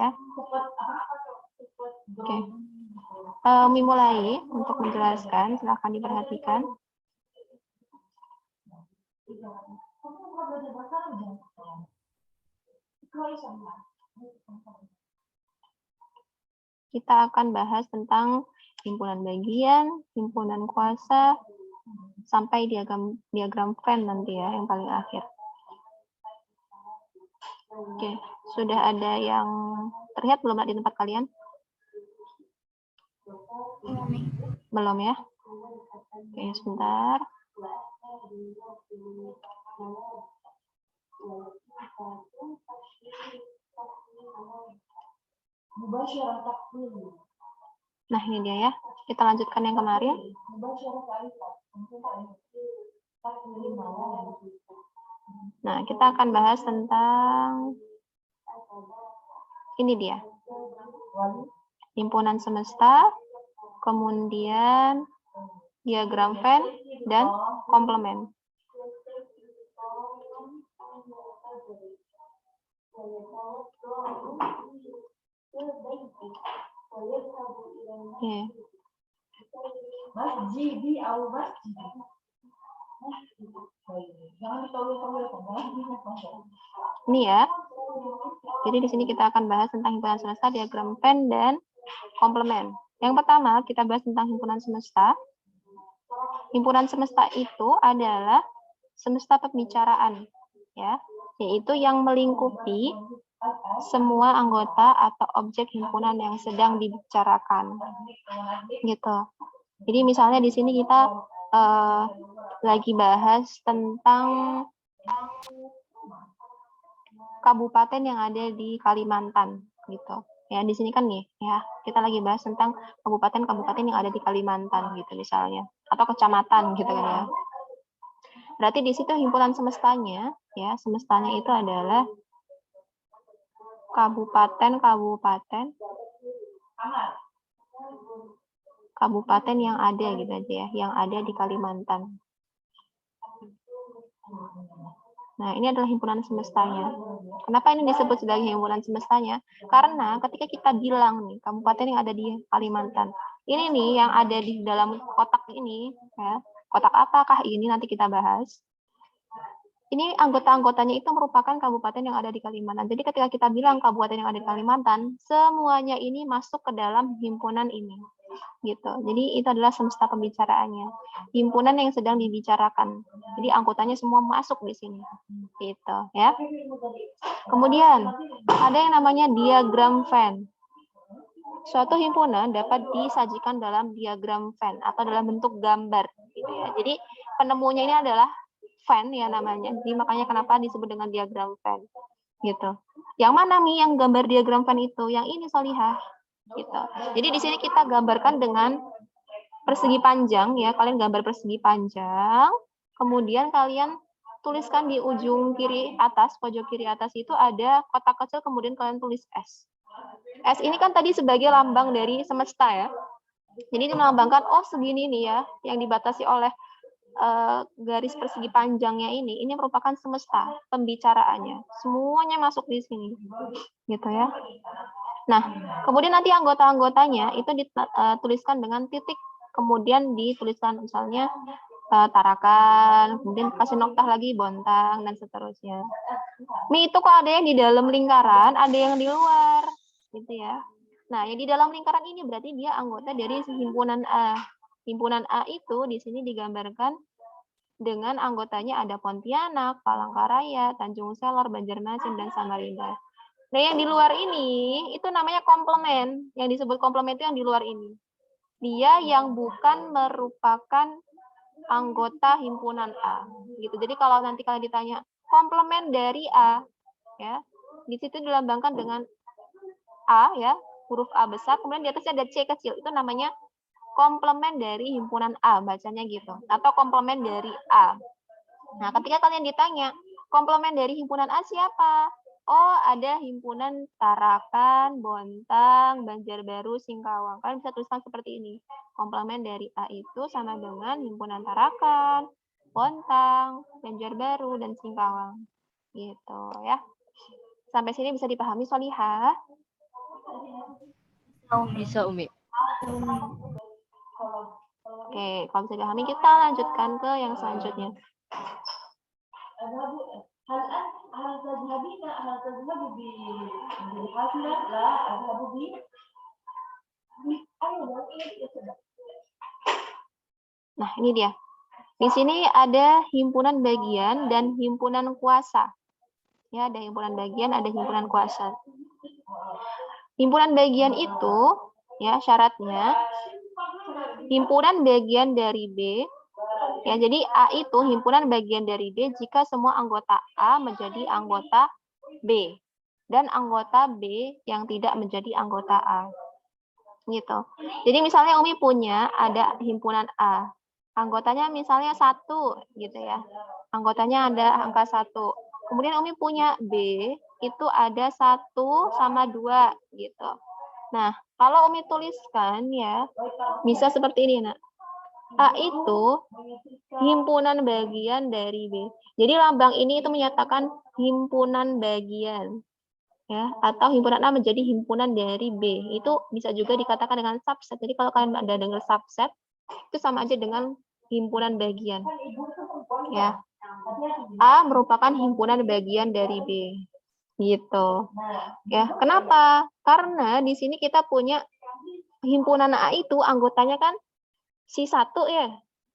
ya. Oke. Mulai untuk menjelaskan, silahkan diperhatikan. Kita akan bahas tentang himpunan bagian, himpunan kuasa, sampai diagram Venn nanti ya, yang paling akhir. Oke, sudah ada yang terlihat belum di tempat kalian? Belum ya? Oke, sebentar. Nah, ini dia ya. Kita lanjutkan yang kemarin. Nah, kita akan bahas tentang ini dia. Himpunan semesta, kemudian diagram Venn, dan komplement. Oke. Ini ya. Jadi di sini kita akan bahas tentang himpunan semesta, diagram Venn, dan komplement. Yang pertama, kita bahas tentang himpunan semesta. Himpunan semesta itu adalah semesta pembicaraan, ya, yaitu yang melingkupi semua anggota atau objek himpunan yang sedang dibicarakan, gitu. Jadi misalnya di sini kita lagi bahas tentang kabupaten yang ada di Kalimantan, gitu. Ya, di sini kan nih, ya, kita lagi bahas tentang kabupaten-kabupaten yang ada di Kalimantan, gitu misalnya, atau kecamatan, gitu kan ya. Berarti di situ himpunan semestanya, ya, semestanya itu adalah kabupaten yang ada gitu aja ya, yang ada di Kalimantan. Nah, ini adalah himpunan semestanya. Kenapa ini disebut sebagai himpunan semestanya? Karena ketika kita bilang nih, kabupaten yang ada di Kalimantan, ini nih yang ada di dalam kotak ini, ya, kotak apakah ini nanti kita bahas. Ini anggota-anggotanya itu merupakan kabupaten yang ada di Kalimantan. Jadi ketika kita bilang kabupaten yang ada di Kalimantan, semuanya ini masuk ke dalam himpunan ini. Gitu. Jadi itu adalah semesta pembicaraannya. Himpunan yang sedang dibicarakan. Jadi anggotanya semua masuk di sini. Gitu, ya. Kemudian ada yang namanya diagram Venn. Suatu himpunan dapat disajikan dalam diagram Venn atau dalam bentuk gambar, gitu ya. Jadi penemunya ini adalah Venn ya namanya. Jadi makanya kenapa disebut dengan diagram Venn. Gitu. Yang mana nih yang gambar diagram Venn itu? Yang ini Solihah. Gitu. Jadi di sini kita gambarkan dengan persegi panjang ya. Kalian gambar persegi panjang. Kemudian kalian tuliskan di ujung kiri atas, pojok kiri atas itu ada kotak kecil, kemudian kalian tulis S. S ini kan tadi sebagai lambang dari semesta ya. Jadi ini melambangkan, oh segini nih ya, yang dibatasi oleh garis persegi panjangnya ini merupakan semesta pembicaraannya. Semuanya masuk di sini, gitu ya. Nah, kemudian nanti anggota-anggotanya itu dituliskan dengan titik, kemudian dituliskan misalnya Tarakan, kemudian kasih noktah lagi Bontang, dan seterusnya. Ini itu kok ada yang di dalam lingkaran, ada yang di luar, gitu ya. Nah, yang di dalam lingkaran ini berarti dia anggota dari himpunan A. Himpunan A itu di sini digambarkan dengan anggotanya ada Pontianak, Palangkaraya, Tanjung Selor, Banjarmasin, dan Samarinda. Nah, yang di luar ini itu namanya komplement. Yang disebut komplement itu yang di luar ini. Dia yang bukan merupakan anggota himpunan A. Gitu. Jadi kalau nanti kalian ditanya komplement dari A, ya, di situ dilambangkan dengan A ya, huruf A besar, kemudian di atasnya ada C kecil. Itu namanya komplement dari himpunan A, bacanya gitu. Atau komplement dari A. Nah, ketika kalian ditanya, komplement dari himpunan A siapa? Oh, ada himpunan Tarakan, Bontang, Banjarbaru, Singkawang. Kalian bisa tuliskan seperti ini. Komplement dari A itu sama dengan himpunan Tarakan, Bontang, Banjarbaru, dan Singkawang. Gitu ya. Sampai sini bisa dipahami, Solihah? Bisa, Umi. Oke, kalau bisa dipahami kita lanjutkan ke yang selanjutnya. Nah, ini dia. Di sini ada himpunan bagian dan himpunan kuasa. Ya, ada himpunan bagian, ada himpunan kuasa. Himpunan bagian itu, ya, syaratnya himpunan bagian dari B. Ya, jadi A itu himpunan bagian dari B jika semua anggota A menjadi anggota B dan anggota B yang tidak menjadi anggota A. Gitu. Jadi misalnya Umi punya ada himpunan A. Anggotanya misalnya 1 gitu ya. Anggotanya ada angka 1. Kemudian Umi punya B, itu ada 1 sama 2 gitu. Nah, kalau Umi tuliskan ya, bisa seperti ini, Nak. A itu himpunan bagian dari B. Jadi lambang ini itu menyatakan himpunan bagian. Ya, atau himpunan A menjadi himpunan dari B. Itu bisa juga dikatakan dengan subset. Jadi kalau kalian ada dengar subset, itu sama aja dengan himpunan bagian. Ya. A merupakan himpunan bagian dari B. Gitu. Ya, kenapa? Karena di sini kita punya himpunan A itu anggotanya kan si 1 ya.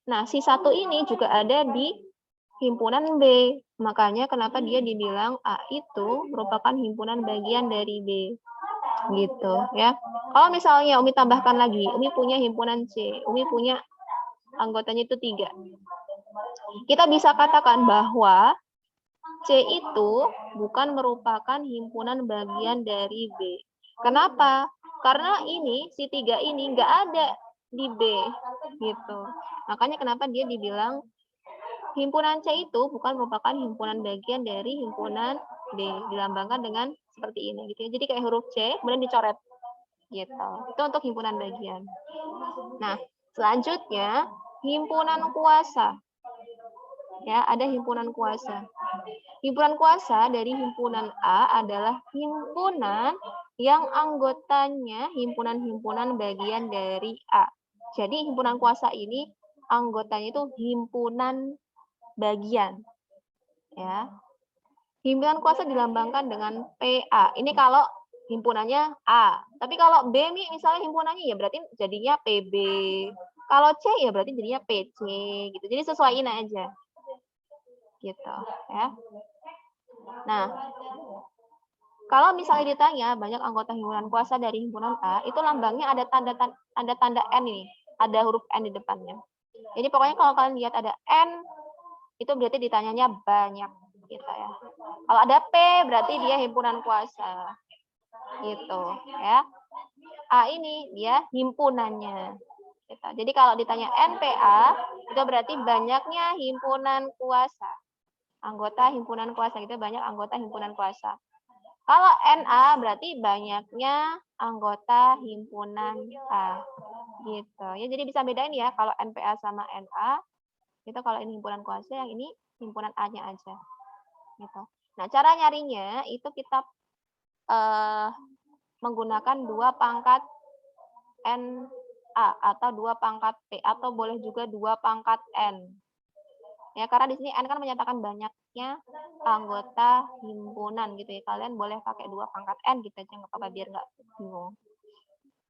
Nah, si 1 ini juga ada di himpunan B. Makanya kenapa dia dibilang A itu merupakan himpunan bagian dari B. Gitu ya. Kalau misalnya Umi tambahkan lagi, Umi punya himpunan C, Umi punya anggotanya itu 3. Kita bisa katakan bahwa C itu bukan merupakan himpunan bagian dari B. Kenapa? Karena ini, si 3 ini nggak ada di B. Gitu. Makanya kenapa dia dibilang himpunan C itu bukan merupakan himpunan bagian dari himpunan B. Dilambangkan dengan seperti ini. Gitu ya. Jadi kayak huruf C, kemudian dicoret. Gitu. Itu untuk himpunan bagian. Nah, selanjutnya himpunan kuasa. Ya, ada himpunan kuasa. Himpunan kuasa dari himpunan A adalah himpunan yang anggotanya himpunan-himpunan bagian dari A. Jadi himpunan kuasa ini anggotanya itu himpunan bagian. Ya. Himpunan kuasa dilambangkan dengan PA. Ini kalau himpunannya A. Tapi kalau B misalnya himpunannya ya berarti jadinya PB. Kalau C ya berarti jadinya PC gitu. Jadi sesuaiin aja. Gitu, ya. Nah, kalau misalnya ditanya banyak anggota himpunan kuasa dari himpunan A, itu lambangnya ada tanda N ini, ada huruf N di depannya. Jadi pokoknya kalau kalian lihat ada N, itu berarti ditanyanya banyak gitu ya. Kalau ada P berarti dia himpunan kuasa. Gitu, ya. A ini dia himpunannya. Gitu. Jadi kalau ditanya NPA, itu berarti banyaknya himpunan kuasa. Anggota himpunan kuasa gitu, banyak anggota himpunan kuasa. Kalau NA berarti banyaknya anggota himpunan A. Gitu. Ya, jadi bisa bedain ya kalau NPA sama NA. Itu kalau ini himpunan kuasa, yang ini himpunan A-nya aja. Gitu. Nah, cara nyarinya itu kita menggunakan 2 pangkat NA atau 2 pangkat P atau boleh juga 2 pangkat N. Ya, karena di sini N kan menyatakan banyaknya anggota himpunan gitu ya. Kalian boleh pakai 2 pangkat N gitu aja, nggak apa-apa biar nggak bingung.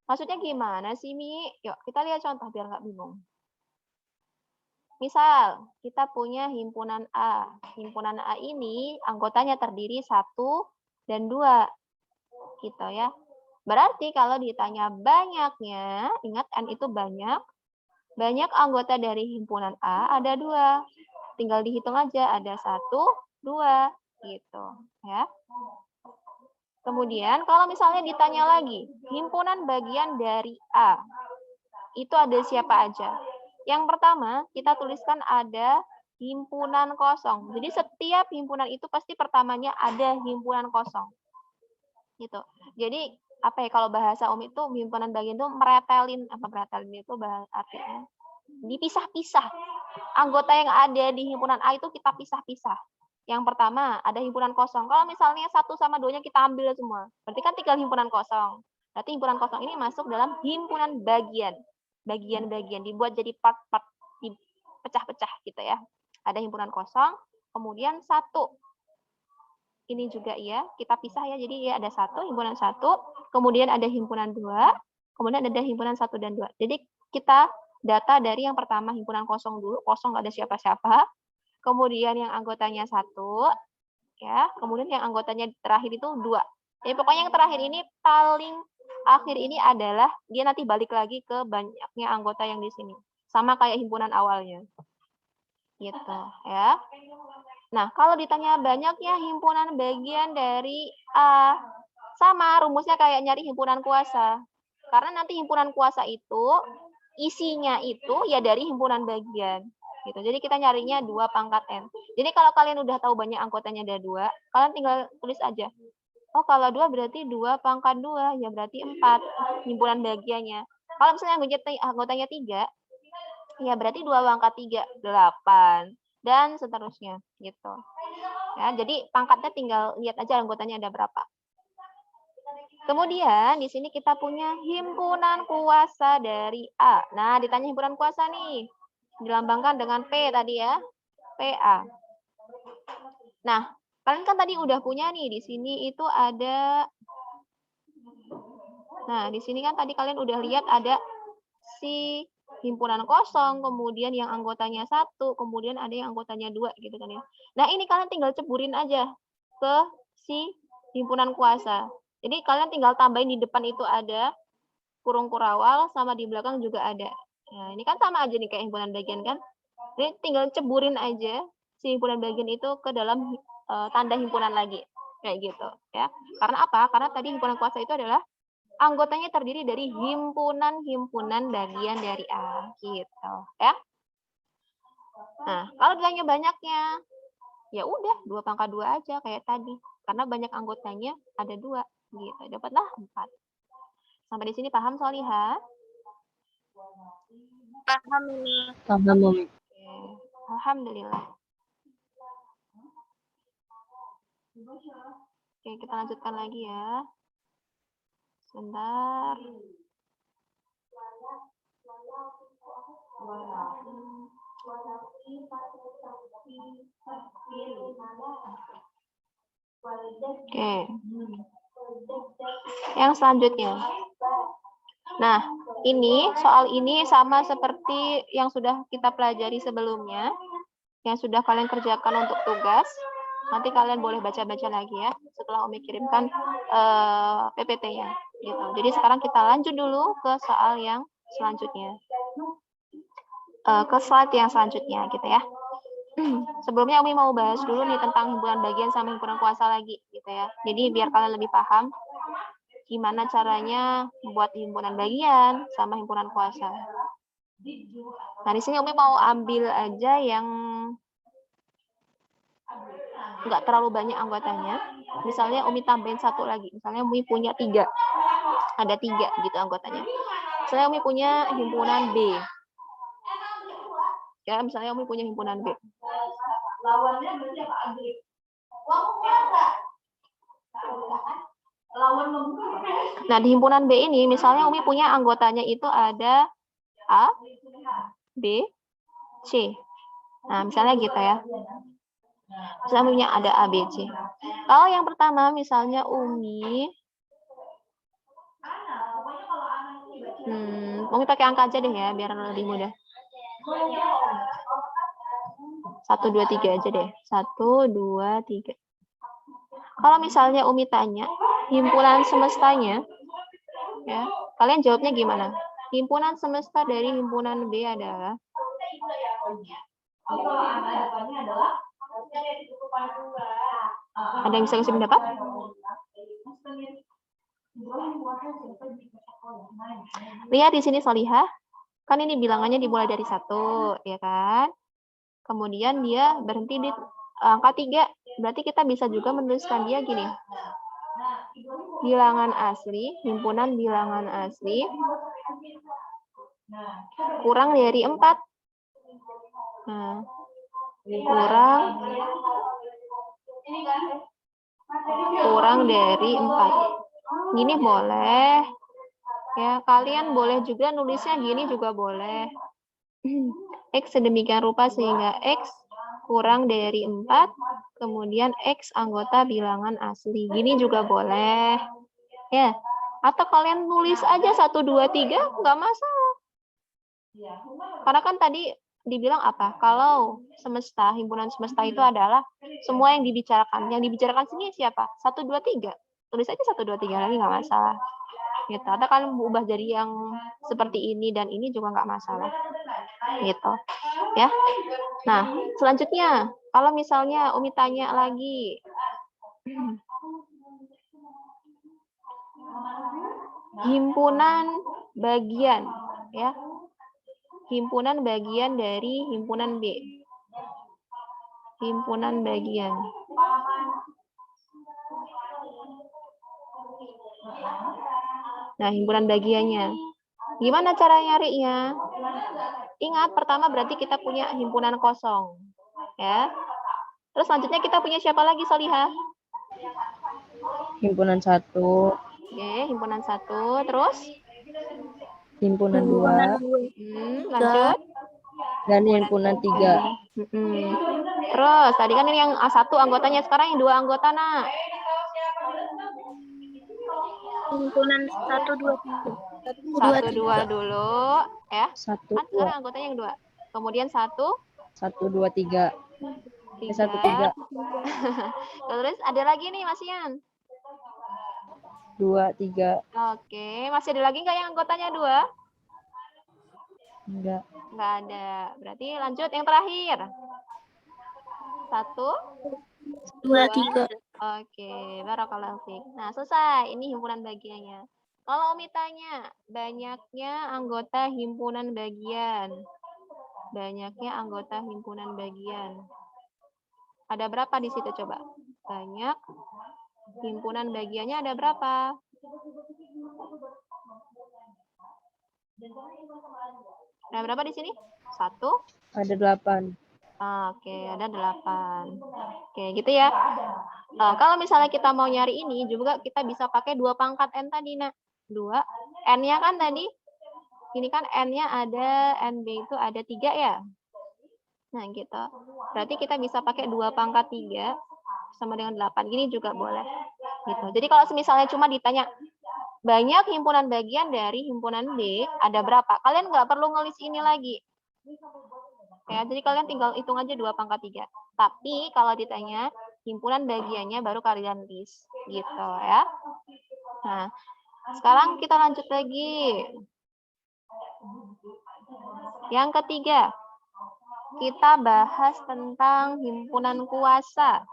Maksudnya gimana sih, Mi? Yuk, kita lihat contoh biar nggak bingung. Misal, kita punya himpunan A. Himpunan A ini anggotanya terdiri 1 dan 2. Gitu ya. Berarti kalau ditanya banyaknya, ingat N itu banyak. Banyak anggota dari himpunan A ada 2. Tinggal dihitung aja, ada 1, 2, gitu. Ya. Kemudian kalau misalnya ditanya lagi, himpunan bagian dari A, itu ada siapa aja? Yang pertama, kita tuliskan ada himpunan kosong. Jadi setiap himpunan itu pasti pertamanya ada himpunan kosong. Gitu. Jadi apa ya, kalau bahasa Umi itu himpunan bagian itu meretelin, apa meretelin itu artinya dipisah-pisah. Anggota yang ada di himpunan A itu kita pisah-pisah. Yang pertama ada himpunan kosong. Kalau misalnya 1 sama 2-nya kita ambil semua, berarti kan tinggal himpunan kosong. Berarti himpunan kosong ini masuk dalam himpunan bagian. Bagian-bagian dibuat jadi part-part, dipecah-pecah gitu ya. Ada himpunan kosong, kemudian satu. Ini juga ya, kita pisah ya. Jadi ya ada satu, himpunan satu, kemudian ada himpunan dua, kemudian ada himpunan satu dan dua. Jadi kita data dari yang pertama himpunan kosong dulu, kosong nggak ada siapa-siapa. Kemudian yang anggotanya satu, ya. Kemudian yang anggotanya terakhir itu dua. Jadi pokoknya yang terakhir ini paling akhir ini adalah dia nanti balik lagi ke banyaknya anggota yang di sini. Sama kayak himpunan awalnya. Gitu ya. Nah, kalau ditanya banyaknya himpunan bagian dari A, sama rumusnya kayak nyari himpunan kuasa. Karena nanti himpunan kuasa itu isinya itu ya dari himpunan bagian. Gitu. Jadi kita nyarinya 2 pangkat N. Jadi kalau kalian udah tahu banyak anggotanya ada 2, kalian tinggal tulis aja. Oh, kalau 2 berarti 2 pangkat 2, ya berarti 4 himpunan bagiannya. Kalau misalnya anggotanya 3, ya berarti 2 pangkat 3, 8. Dan seterusnya gitu. Ya, jadi pangkatnya tinggal lihat aja anggotanya ada berapa. Kemudian di sini kita punya himpunan kuasa dari A. Nah, ditanya himpunan kuasa nih. Dilambangkan dengan P tadi ya. PA. Nah, kalian kan tadi udah punya nih di sini itu ada. Nah, di sini kan tadi kalian udah lihat ada si himpunan kosong, kemudian yang anggotanya satu, kemudian ada yang anggotanya 2 gitu kan ya. Nah, ini kalian tinggal ceburin aja ke si himpunan kuasa. Jadi kalian tinggal tambahin di depan itu ada kurung kurawal, sama di belakang juga ada. Nah, ini kan sama aja nih kayak himpunan bagian kan. Jadi tinggal ceburin aja si himpunan bagian itu ke dalam tanda himpunan lagi. Kayak gitu ya. Karena apa? Karena tadi himpunan kuasa itu adalah anggotanya terdiri dari himpunan-himpunan bagian dari A, gitu ya. Nah, kalau ditanya banyaknya, ya udah 2 pangkat 2 aja kayak tadi. Karena banyak anggotanya ada 2, gitu. Dapatlah 4. Sampai di sini paham, Solihah? Paham ini. Paham, Umi. Oke. Alhamdulillah. Oke, kita lanjutkan lagi ya. Sebentar. Oke. Yang selanjutnya. Nah, ini soal ini sama seperti yang sudah kita pelajari sebelumnya, yang sudah kalian kerjakan untuk tugas. Nanti kalian boleh baca-baca lagi ya setelah Umi kirimkan PPT-nya. Gitu. Jadi sekarang kita lanjut dulu ke soal yang selanjutnya. Ke slide yang selanjutnya gitu ya. Sebelumnya Umi mau bahas dulu nih tentang himpunan bagian sama himpunan kuasa lagi gitu ya. Jadi biar kalian lebih paham gimana caranya buat himpunan bagian sama himpunan kuasa. Nah, di sini Umi mau ambil aja yang nggak terlalu banyak anggotanya. Misalnya Umi tambahin satu lagi. Misalnya Umi punya 3. Ada 3 gitu anggotanya. Misalnya Umi punya himpunan B. Ya, misalnya Umi punya himpunan B. Nah, di himpunan B ini misalnya Umi punya anggotanya itu ada A, B, C. Nah, misalnya gitu ya. Misalnya punya ada A, B, C. Kalau yang pertama misalnya Umi Umi pakai angka aja deh ya biar lebih mudah. 1, 2, 3 aja deh. 1, 2, 3. Kalau misalnya Umi tanya himpunan semestanya, ya, kalian jawabnya gimana? Himpunan semesta dari himpunan B adalah ada yang bisa kasih pendapat? Lihat di sini Solihah, kan ini bilangannya dimulai dari 1, ya kan? Kemudian dia berhenti di angka 3, berarti kita bisa juga menuliskan dia gini. Bilangan asli, himpunan bilangan asli, kurang dari 4. Nah, kurang dari 4. Gini boleh, Ya, kalian boleh juga nulisnya gini juga boleh. X sedemikian rupa sehingga X kurang dari 4, kemudian X anggota bilangan asli. Gini juga boleh. Ya, atau kalian nulis aja 1, 2, 3, nggak masalah. Karena kan tadi dibilang apa? Kalau semesta, himpunan semesta itu adalah semua yang dibicarakan. Yang dibicarakan sini siapa? 1, 2, 3. Tulis aja 1, 2, 3 lagi nggak masalah. Gitu. Atau kalian ubah jadi yang seperti ini dan ini juga nggak masalah. Gitu. Ya. Nah, selanjutnya, kalau misalnya Umi tanya lagi, himpunan bagian, ya, himpunan bagian dari himpunan B, himpunan bagian. Nah, himpunan bagiannya. Gimana cara nyarinya? Ingat, pertama berarti kita punya himpunan kosong. Ya. Terus selanjutnya kita punya siapa lagi, Solihah? Himpunan 1. Oke, himpunan 1. Terus? Himpunan 2. Lanjut. Dan himpunan 3. Terus, tadi kan ini yang A1 anggotanya, sekarang yang 2 anggota, nak. Himpunan 1, 2, 3. 1, 2 dulu, ya. 1, Kan sekarang anggotanya yang 2. Kemudian 1, 2, 3. 1, 3. Terus ada lagi nih, Mas Ian. 2, 3. Oke, masih ada lagi nggak yang anggotanya 2? Enggak. Nggak ada. Berarti lanjut yang terakhir. 1, 2, 3. Oke, barakallahu fiik. Nah, selesai. Ini himpunan bagiannya. Kalau Umi tanya, banyaknya anggota himpunan bagian. Banyaknya anggota himpunan bagian. Ada berapa di situ coba? Banyak. Himpunan bagiannya ada berapa? Ada berapa di sini? 1. Ada 8. Oke, ada 8. Oke, gitu ya. Nah, kalau misalnya kita mau nyari ini, juga kita bisa pakai 2 pangkat N tadi, nak. 2. N-nya kan tadi, ini kan N-nya ada, NB itu ada 3 ya. Nah, gitu. Berarti kita bisa pakai 2 pangkat 3 sama dengan 8. Gini juga boleh. Gitu. Jadi kalau misalnya cuma ditanya, banyak himpunan bagian dari himpunan B, ada berapa? Kalian nggak perlu ngelis ini lagi. Ya, jadi kalian tinggal hitung aja 2 pangkat 3. Tapi kalau ditanya himpunan bagiannya baru kalian list. Gitu ya. Nah, sekarang kita lanjut lagi. Yang ketiga, kita bahas tentang himpunan kuasa.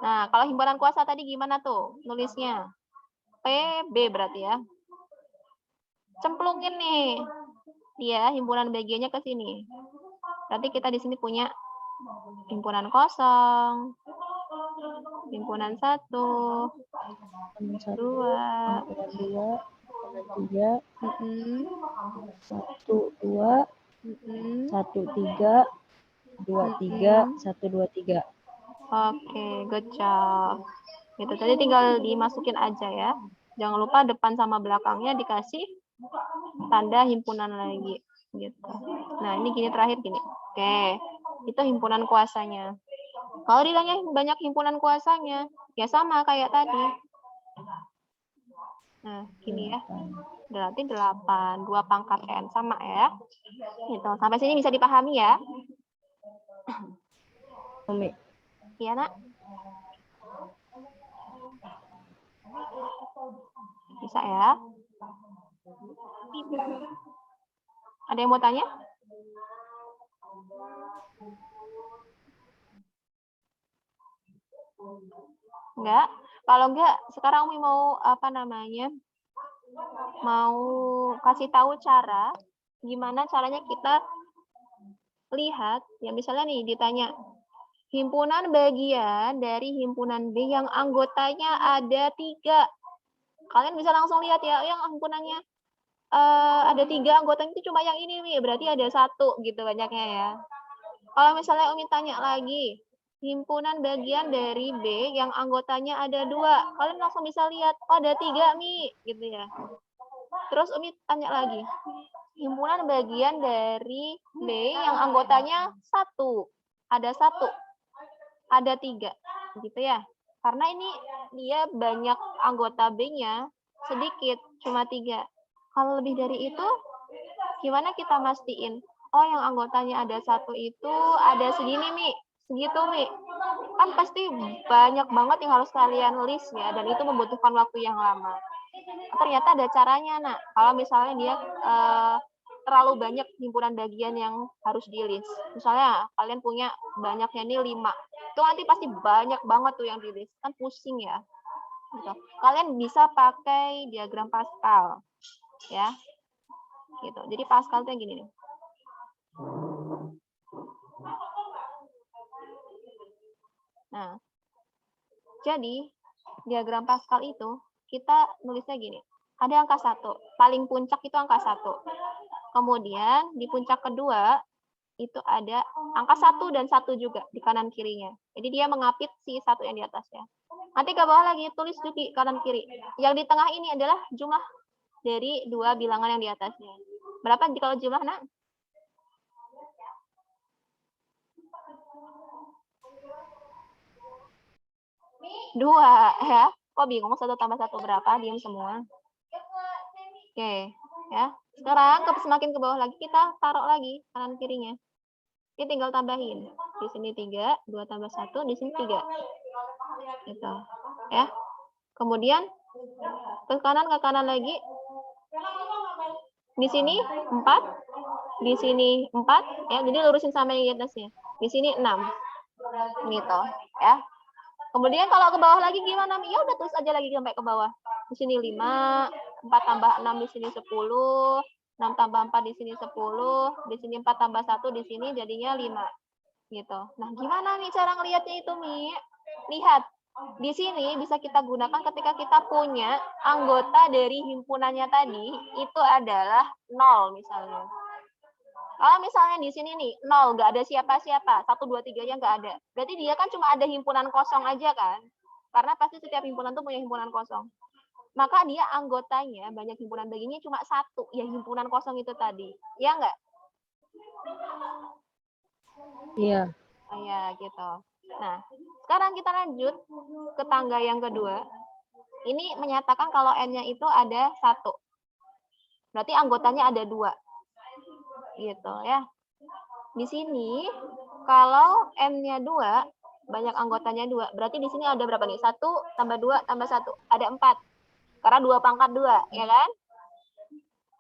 Nah, kalau himpunan kuasa tadi gimana tuh nulisnya? PB berarti ya. Cemplungin nih. Dia himpunan bagiannya ke sini. Berarti kita di sini punya himpunan kosong, himpunan 1, 2, Himpunan 2, himpunan 3, 1, 2, 1, 3, 2, 3, 1, 2, 3. Oke, good job. Gitu, tadi tinggal dimasukin aja ya. Jangan lupa depan sama belakangnya dikasih tanda himpunan lagi. Gitu. Nah, ini gini terakhir gini. Oke, itu himpunan kuasanya. Kalau ditanya banyak himpunan kuasanya, ya sama kayak tadi. Nah, gini ya. Berarti 8, 2 pangkat N. Sama ya. Gitu. Sampai sini bisa dipahami ya. Umi. Iya, nak? Bisa ya? Ada yang mau tanya? Enggak? Kalau enggak, sekarang Umi mau apa namanya? Mau kasih tahu cara gimana caranya kita lihat, ya misalnya nih ditanya himpunan bagian dari himpunan B yang anggotanya ada 3. Kalian bisa langsung lihat ya, yang himpunannya ada 3 anggotanya itu cuma yang ini nih, berarti ada 1 gitu banyaknya ya. Kalau misalnya Umi tanya lagi, himpunan bagian dari B yang anggotanya ada 2. Kalian langsung bisa lihat, oh ada 3 Mi, gitu ya. Terus Umi tanya lagi, himpunan bagian dari B yang anggotanya 1. Ada 1, ada 3, gitu ya. Karena ini dia banyak anggota B-nya, sedikit, cuma 3. Kalau lebih dari itu, gimana kita mastiin? Oh, yang anggotanya ada 1 itu ada segini, Mi. Segitu, Mi. Kan pasti banyak banget yang harus kalian list ya, dan itu membutuhkan waktu yang lama. Ternyata ada caranya, Nak. Kalau misalnya dia terlalu banyak himpunan bagian yang harus di-list. Misalnya kalian punya banyaknya ini 5. Itu nanti pasti banyak banget tuh yang di-list. Kan pusing ya. Gitu. Kalian bisa pakai diagram Pascal. Ya. Gitu. Jadi Pascal itu yang gini nih. Nah, jadi diagram Pascal itu kita nulisnya gini. Ada angka 1, paling puncak itu angka 1. Kemudian di puncak kedua itu ada angka 1 dan 1 juga di kanan kirinya. Jadi dia mengapit si 1 yang di atasnya. Nanti ke bawah lagi tulis di kanan kiri. Yang di tengah ini adalah jumlah dari 2 bilangan yang di atasnya. Berapa kalau jumlah, Nak? 2 ya. Kok bingung 1 tambah 1 berapa? Diam semua. Oke, ya. Sekarang semakin ke bawah lagi kita taruh lagi kanan kirinya. Ini tinggal tambahin. Di sini 3, 2 tambah 1, di sini 3. Gitu. Ya. Kemudian ke kanan lagi. Di sini 4, di sini 4 ya. Jadi lurusin sama yang di atasnya. Di sini 6. Gitu, ya. Kemudian kalau ke bawah lagi gimana? Ya udah terus aja lagi sampai ke bawah. Di sini 5, 4 tambah 6 di sini 10, 6 tambah 4 di sini 10, di sini 4 tambah 1 di sini jadinya 5. Gitu. Nah, gimana nih cara ngelihatnya itu, Mi? Lihat. Di sini bisa kita gunakan ketika kita punya anggota dari himpunannya tadi itu adalah 0 misalnya. Kalau misalnya di sini nih 0, nggak ada siapa-siapa, 1, 2, 3-nya nggak ada. Berarti dia kan cuma ada himpunan kosong aja kan? Karena pasti setiap himpunan tuh punya himpunan kosong. Maka dia anggotanya banyak himpunan bagiannya cuma 1, ya himpunan kosong itu tadi. Ya nggak? Iya. Oh, ya gitu. Nah, sekarang kita lanjut ke tangga yang kedua. Ini menyatakan kalau N-nya itu ada 1. Berarti anggotanya ada 2. Gitu ya. Di sini kalau M-nya 2, banyak anggotanya 2. Berarti di sini ada berapa nih? 1 tambah 2 tambah 1. Ada 4. Karena 2 pangkat 2, ya kan?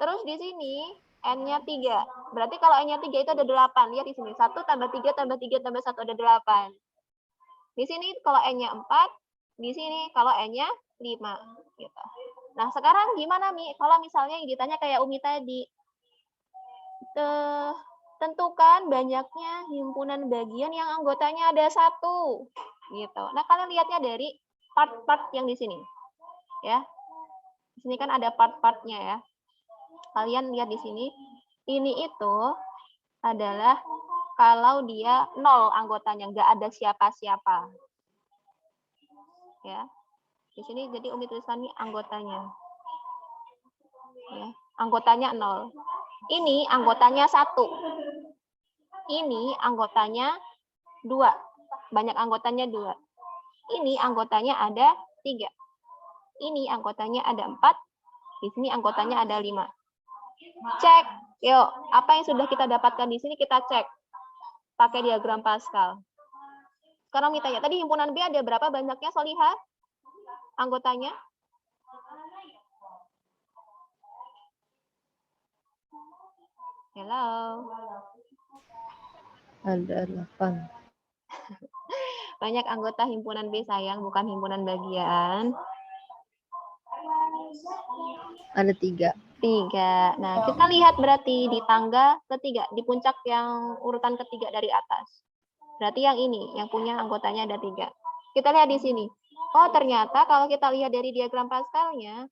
Terus di sini N-nya 3. Berarti kalau N-nya 3 itu ada 8. Lihat di sini. 1 tambah 3 tambah 3 tambah 1 ada 8. Di sini kalau N-nya 4. Di sini kalau N-nya 5. Gitu. Nah, sekarang gimana, Mi? Kalau misalnya yang ditanya kayak Umi tadi. Tentukan banyaknya himpunan bagian yang anggotanya ada 1. Gitu. Nah, kalian lihatnya dari part-part yang di sini. Ya. Di sini kan ada part-partnya ya. Kalian lihat di sini. Ini itu adalah kalau dia 0 anggotanya, nggak ada siapa-siapa. Ya. Di sini jadi Umi tulisan ini anggotanya. Ya. Anggotanya 0. Ini anggotanya 1. Ini anggotanya 2. Banyak anggotanya 2. Ini anggotanya ada 3. Ini anggotanya ada 4. Di sini anggotanya ada 5. Cek. Yuk, apa yang sudah kita dapatkan di sini kita cek. Pakai diagram Pascal. Sekarang kita tanya, tadi himpunan B ada berapa banyaknya, Solihah? Anggotanya? Hello. Ada 8. Banyak anggota himpunan B sayang, bukan himpunan bagian. Ada 3. 3. Nah, kita lihat berarti di tangga ketiga, di puncak yang urutan ketiga dari atas. Berarti yang ini, yang punya anggotanya ada 3. Kita lihat di sini. Oh, ternyata kalau kita lihat dari diagram Pascalnya,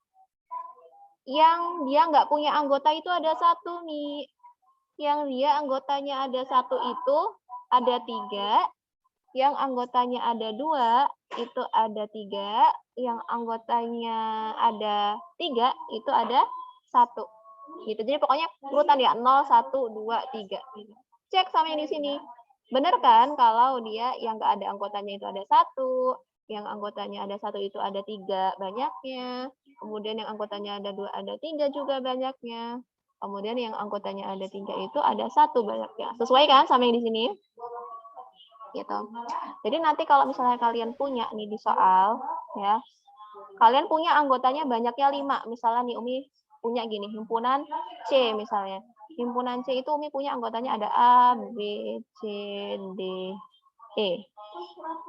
yang dia nggak punya anggota itu ada 1 nih. Yang dia anggotanya ada 1 itu ada 3. yang anggotanya ada 2, itu ada 3, yang anggotanya ada 3, itu ada 1. Gitu. Jadi pokoknya urutan ya, 0, 1, 2, 3. Cek sama yang di sini. Benar kan kalau dia yang nggak ada anggotanya itu ada 1, yang anggotanya ada 1 itu ada 3 banyaknya, kemudian yang anggotanya ada 2 ada 3 juga banyaknya, kemudian yang anggotanya ada 3 itu ada 1 banyaknya. Sesuai kan sama yang di sini? Gitu. Jadi nanti kalau misalnya kalian punya nih di soal, ya, kalian punya anggotanya banyaknya 5. Misalnya nih Umi punya gini, himpunan C misalnya. Himpunan C itu Umi punya anggotanya ada A, B, C, D, E.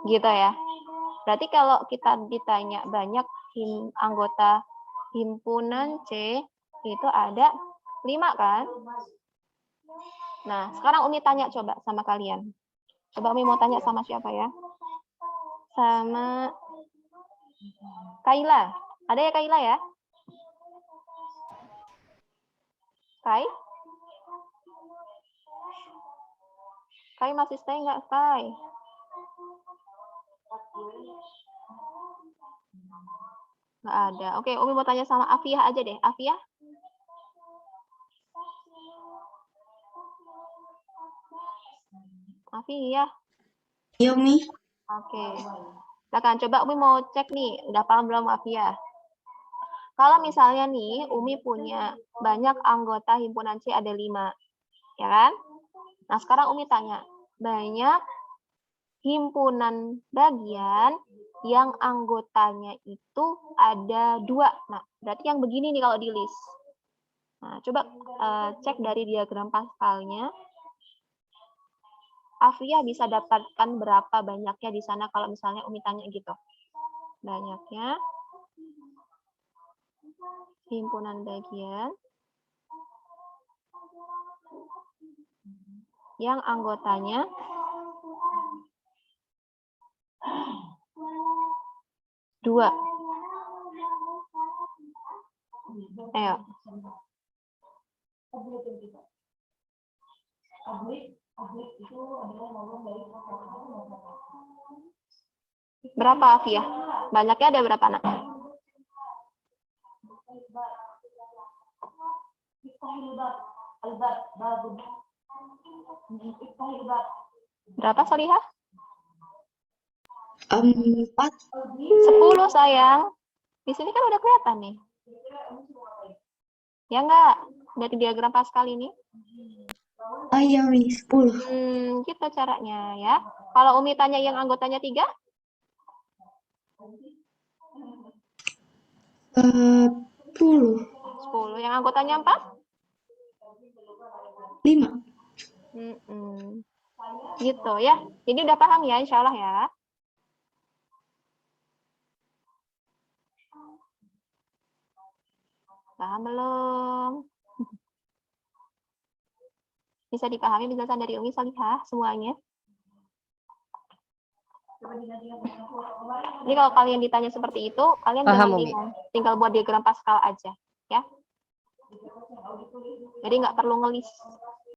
Gitu ya. Berarti kalau kita ditanya banyak anggota himpunan C, itu ada 5 kan? Nah, sekarang Umi tanya coba sama kalian. Coba Umi mau tanya sama siapa ya? Sama Kaila. Ada ya Kaila ya? Kai? Kai masih stay nggak, Kai? Nggak ada. Oke, Umi mau tanya sama Afiyah aja deh. Afiyah? Afiyah? Iya, Mi. Oke. Silakan coba Umi mau cek nih. Udah paham belum Afiyah? Kalau misalnya nih, Umi punya banyak anggota himpunan C ada 5. Ya kan? Nah, sekarang Umi tanya. Banyak himpunan bagian yang anggotanya itu ada 2. Nah, berarti yang begini nih kalau di list. Nah, coba cek dari diagram Pascalnya. Afiyah bisa dapatkan berapa banyaknya di sana kalau misalnya Umi tanya gitu. Banyaknya himpunan bagian yang anggotanya dua. Ayo. Berapa Afiyah? Banyaknya ada berapa anak? Berapa Solihah? 4. 10 sayang. Di sini kan udah kelihatan nih. Ya enggak? Dari diagram Pascal ini. Oh iya, Mi. 10. Gitu caranya ya. Kalau Umi tanya yang anggotanya 3? 10. 10. Yang anggotanya 4? 5. Gitu ya. Jadi udah paham ya insya Allah ya. Paham belum? Bisa dipahami penjelasan dari Umi Salihah semuanya? Jadi kalau kalian ditanya seperti itu, kalian Paham, jangan Umi. bingung. Tinggal buat diagram Pascal aja. Ya. Jadi nggak perlu ngelis